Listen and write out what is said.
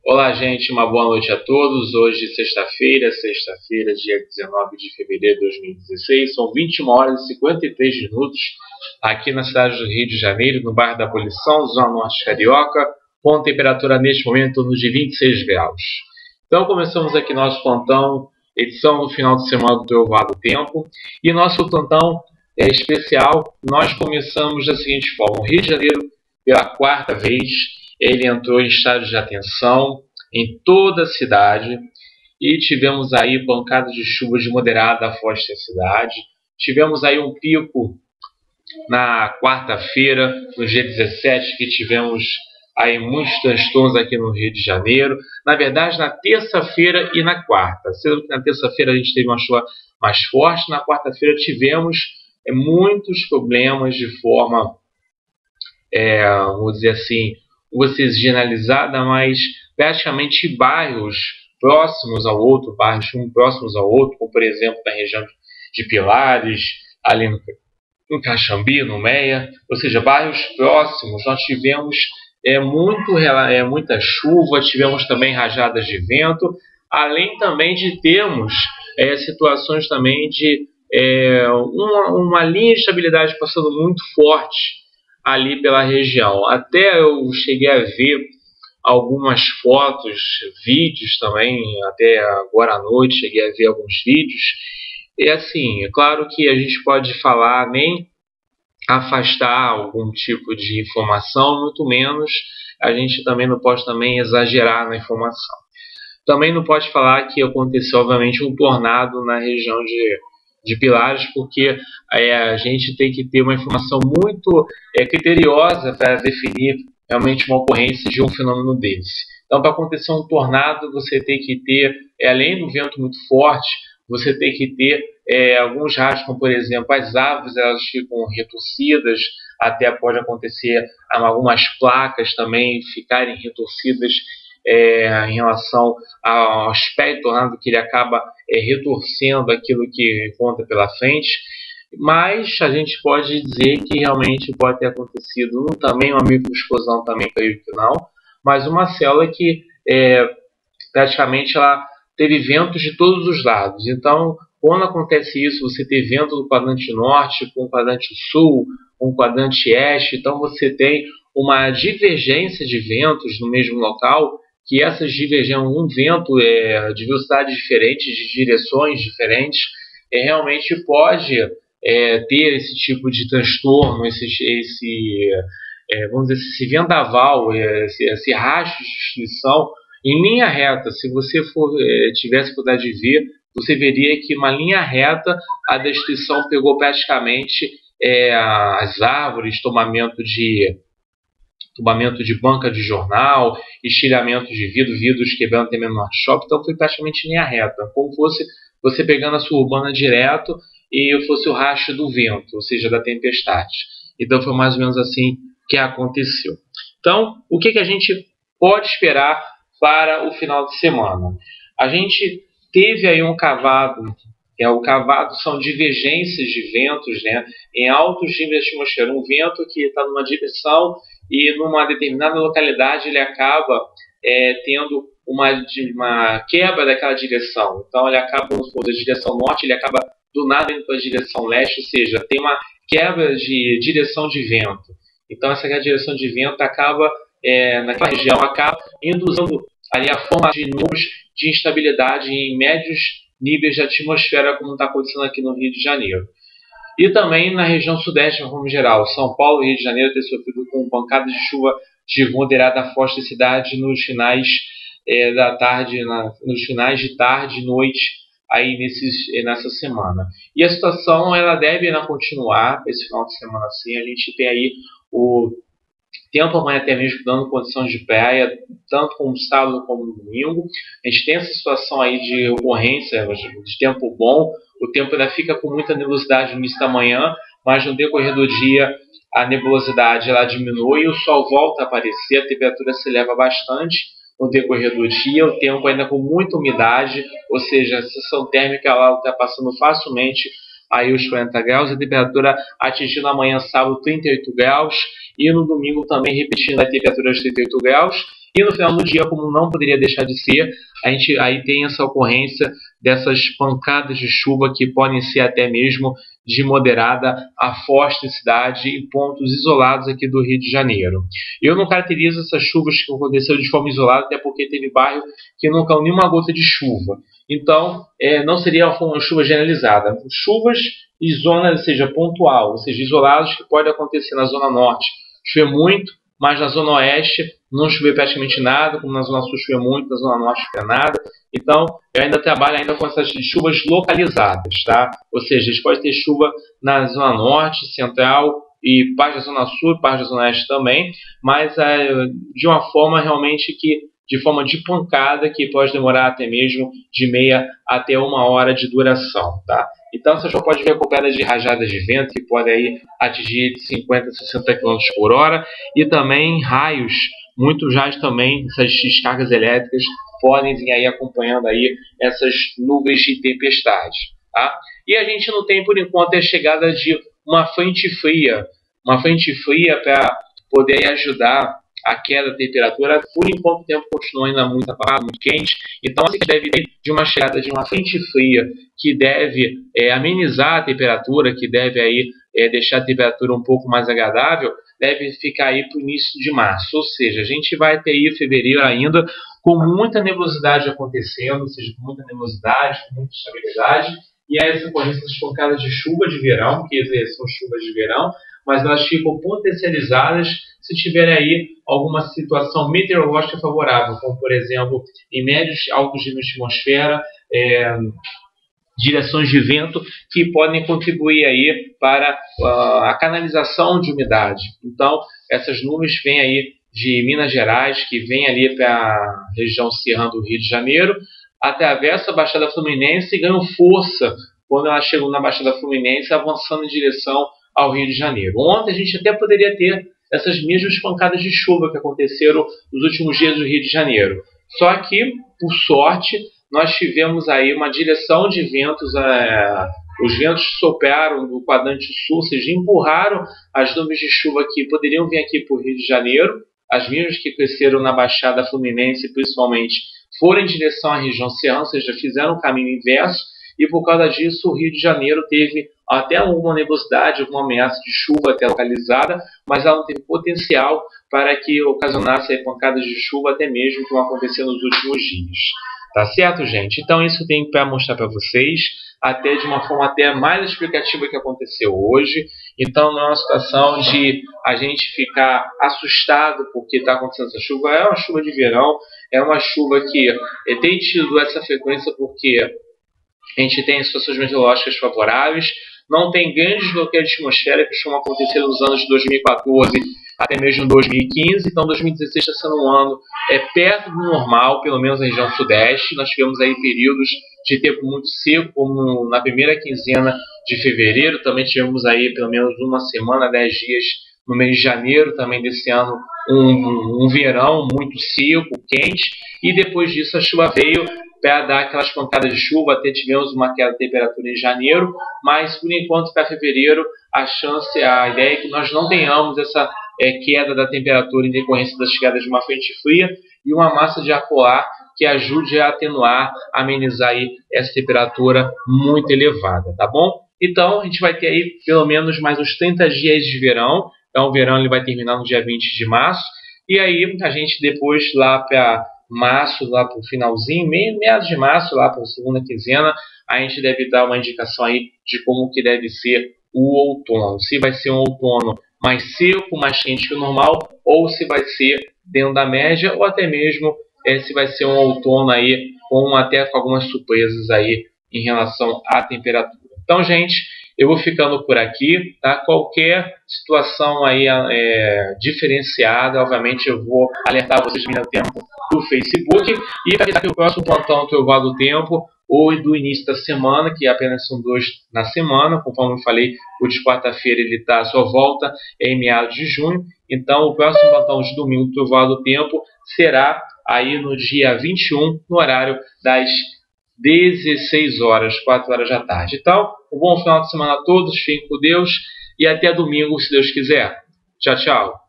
Olá, gente, uma boa noite a todos. Hoje, sexta-feira, dia 19 de fevereiro de 2016, são 21 horas e 53 minutos aqui na cidade do Rio de Janeiro, no bairro da Abolição, zona norte carioca, com temperatura neste momento de 26 graus. Então, começamos aqui nosso plantão, edição no final de semana do Trovoado Tempo, e nosso plantão é especial. Nós começamos da seguinte forma: o Rio de Janeiro, pela quarta vez, ele entrou em estado de atenção em toda a cidade e tivemos aí pancadas de chuva de moderada a forte intensidade. Tivemos aí um pico na quarta-feira, no dia 17, que tivemos aí muitos transtornos aqui no Rio de Janeiro. Na verdade, na terça-feira e na quarta. Sendo que na terça-feira a gente teve uma chuva mais forte, na quarta-feira tivemos muitos problemas de forma, vamos dizer assim, você generalizada, mas praticamente bairros próximos ao outro, como por exemplo na região de Pilares, ali no Caxambi, no Meia, ou seja, bairros próximos. Nós tivemos muita chuva, tivemos também rajadas de vento, além também de termos situações também de uma linha de estabilidade passando muito forte ali pela região. Até eu cheguei a ver algumas fotos, vídeos também, até agora à noite cheguei a ver alguns vídeos. E assim, é claro que a gente pode falar nem afastar algum tipo de informação, muito menos a gente também não pode também exagerar na informação. Também não pode falar que aconteceu, obviamente, um tornado na região de Pilares, porque a gente tem que ter uma informação muito criteriosa para definir realmente uma ocorrência de um fenômeno desse. Então, para acontecer um tornado, você tem que ter, além do vento muito forte, você tem que ter alguns raios, como por exemplo, as árvores elas ficam retorcidas, até pode acontecer algumas placas também ficarem retorcidas em relação ao aspecto do tornado, que ele acaba retorcendo aquilo que encontra pela frente. Mas a gente pode dizer que realmente pode ter acontecido também uma microexplosão, também creio que não, mas uma célula que praticamente ela teve ventos de todos os lados. Então, quando acontece isso, você tem vento do quadrante norte com o quadrante sul, com o quadrante oeste, então você tem uma divergência de ventos no mesmo local, que essas divergências, um vento de velocidades diferentes, de direções diferentes, realmente pode ter esse tipo de transtorno, vamos dizer, esse vendaval, esse rastro de destruição em linha reta. Se você tivesse poder de ver, você veria que uma linha reta a destruição pegou praticamente as árvores, tombamento de banca de jornal, estilhamento de vidros quebrando até mesmo no shopping. Então foi praticamente linha reta, como fosse você pegando a suburbana direto e fosse o rastro do vento, ou seja, da tempestade. Então foi mais ou menos assim que aconteceu. Então, o que a gente pode esperar para o final de semana? A gente teve aí um cavado. O cavado são divergências de ventos, né, em altos níveis de atmosfera. Um vento que está numa direção e numa determinada localidade ele acaba tendo uma quebra daquela direção. Então ele acaba, da direção norte, ele acaba do nada indo para a direção leste, ou seja, tem uma quebra de direção de vento. Então essa direção de vento acaba, naquela região, acaba induzindo ali a forma de núcleos de instabilidade em médios níveis de atmosfera, como está acontecendo aqui no Rio de Janeiro. E também na região sudeste, de forma geral, São Paulo e Rio de Janeiro ter sofrido com pancadas de chuva de moderada a forte intensidade nos finais da tarde, nos finais de tarde e noite aí nessa semana. E a situação ela deve continuar esse final de semana assim. A gente tem aí o tempo amanhã até mesmo dando condições de praia, tanto como sábado como no domingo. A gente tem essa situação aí de ocorrência de tempo bom. O tempo ainda fica com muita nebulosidade no início da manhã, mas no decorrer do dia a nebulosidade ela diminui, o sol volta a aparecer, a temperatura se eleva bastante no decorrer do dia, o tempo ainda com muita umidade, ou seja, a sensação térmica ela está passando facilmente aí os 40 graus, a temperatura atingindo amanhã sábado 38 graus, e no domingo também repetindo a temperatura de 38 graus, E no final do dia, como não poderia deixar de ser, a gente aí tem essa ocorrência dessas pancadas de chuva que podem ser até mesmo de moderada a forte intensidade em pontos isolados aqui do Rio de Janeiro. Eu não caracterizo essas chuvas que aconteceram de forma isolada, até porque teve bairro que não caiu nenhuma gota de chuva. Então, não seria uma chuva generalizada. Chuvas em zonas, ou seja, pontual, ou seja, isolados, que pode acontecer na Zona Norte. Chover muito, mas na Zona Oeste não chover praticamente nada, como na Zona Sul chover muito, na Zona Norte chover nada. Então, eu ainda trabalho ainda com essas chuvas localizadas, tá? Ou seja, a gente pode ter chuva na Zona Norte, Central e parte da Zona Sul e parte da Zona Oeste também, mas de uma forma realmente de forma de pancada, que pode demorar até mesmo de meia até 1 hora de duração, tá? Então, você já pode ver acompanhada de rajadas de vento que podem aí atingir 50 a 60 km por hora e também raios, muitos raios também, essas descargas elétricas podem vir aí acompanhando aí essas nuvens de tempestade, tá? E a gente não tem, por enquanto, a chegada de uma frente fria para poder ajudar a queda da temperatura. Por enquanto o tempo continua ainda muito abafado, muito quente, então a gente deve ter de uma chegada de uma frente fria que deve amenizar a temperatura, que deve aí deixar a temperatura um pouco mais agradável, deve ficar aí para o início de março, ou seja, a gente vai ter aí fevereiro ainda com muita nebulosidade acontecendo, ou seja, com muita nebulosidade, com muita estabilidade, e aí essa ocorrência das pancadas de chuva de verão, que são chuvas de verão, mas elas ficam potencializadas se tiver aí alguma situação meteorológica favorável, como por exemplo, em médios altos níveis de atmosfera, direções de vento que podem contribuir aí para a canalização de umidade. Então, essas nuvens vêm aí de Minas Gerais, que vêm ali para a região serrana do Rio de Janeiro, atravessa a Baixada Fluminense e ganham força quando elas chegam na Baixada Fluminense, avançando em direção ao Rio de Janeiro. Ontem a gente até poderia ter essas mesmas pancadas de chuva que aconteceram nos últimos dias do Rio de Janeiro. Só que, por sorte, nós tivemos aí uma direção de ventos, os ventos sopraram do quadrante sul, ou seja, empurraram as nuvens de chuva que poderiam vir aqui para o Rio de Janeiro, as mesmas que cresceram na Baixada Fluminense, principalmente, foram em direção à região serrana, ou seja, fizeram o caminho inverso, e por causa disso o Rio de Janeiro teve até alguma nebulosidade, alguma ameaça de chuva até localizada, mas ela não teve potencial para que ocasionasse pancadas de chuva até mesmo como aconteceu nos últimos dias. Tá certo, gente? Então isso tem para mostrar para vocês, até de uma forma até mais explicativa que aconteceu hoje. Então não é uma situação de a gente ficar assustado porque está acontecendo essa chuva. É uma chuva de verão, é uma chuva que tem tido essa frequência porque a gente tem situações meteorológicas favoráveis, não tem grandes bloqueios de atmosfera que costumam acontecer nos anos de 2014 até mesmo 2015, então 2016 está sendo um ano perto do normal, pelo menos na região sudeste. Nós tivemos aí períodos de tempo muito seco, como na primeira quinzena de fevereiro, também tivemos aí pelo menos uma semana, 10 dias no mês de janeiro também desse ano, um verão muito seco, quente, e depois disso a chuva veio para dar aquelas pancadas de chuva. Até tivemos uma queda de temperatura em janeiro, mas por enquanto para fevereiro a ideia é que nós não tenhamos essa queda da temperatura em decorrência das chegadas de uma frente fria e uma massa de ar polar que ajude a atenuar, amenizar aí essa temperatura muito elevada, tá bom? Então a gente vai ter aí pelo menos mais uns 30 dias de verão. Então o verão ele vai terminar no dia 20 de março, e aí a gente depois lá para março, lá para o finalzinho, meados de março, lá para a segunda quinzena, a gente deve dar uma indicação aí de como que deve ser o outono. Se vai ser um outono mais seco, mais quente que o normal, ou se vai ser dentro da média, ou até mesmo se vai ser um outono aí até com algumas surpresas aí em relação à temperatura. Então, gente, eu vou ficando por aqui, tá? Qualquer situação aí diferenciada, obviamente eu vou alertar vocês no tempo do Facebook, e para avisar que o próximo plantão que eu vou do tempo ou do início da semana, que apenas são 2 na semana, conforme eu falei, o de quarta-feira ele está à sua volta em meados de junho. Então o próximo plantão de domingo que eu vou do tempo será aí no dia 21, no horário das 16 horas, 4 horas da tarde. Então, um bom final de semana a todos, fiquem com Deus e até domingo, se Deus quiser. Tchau, tchau.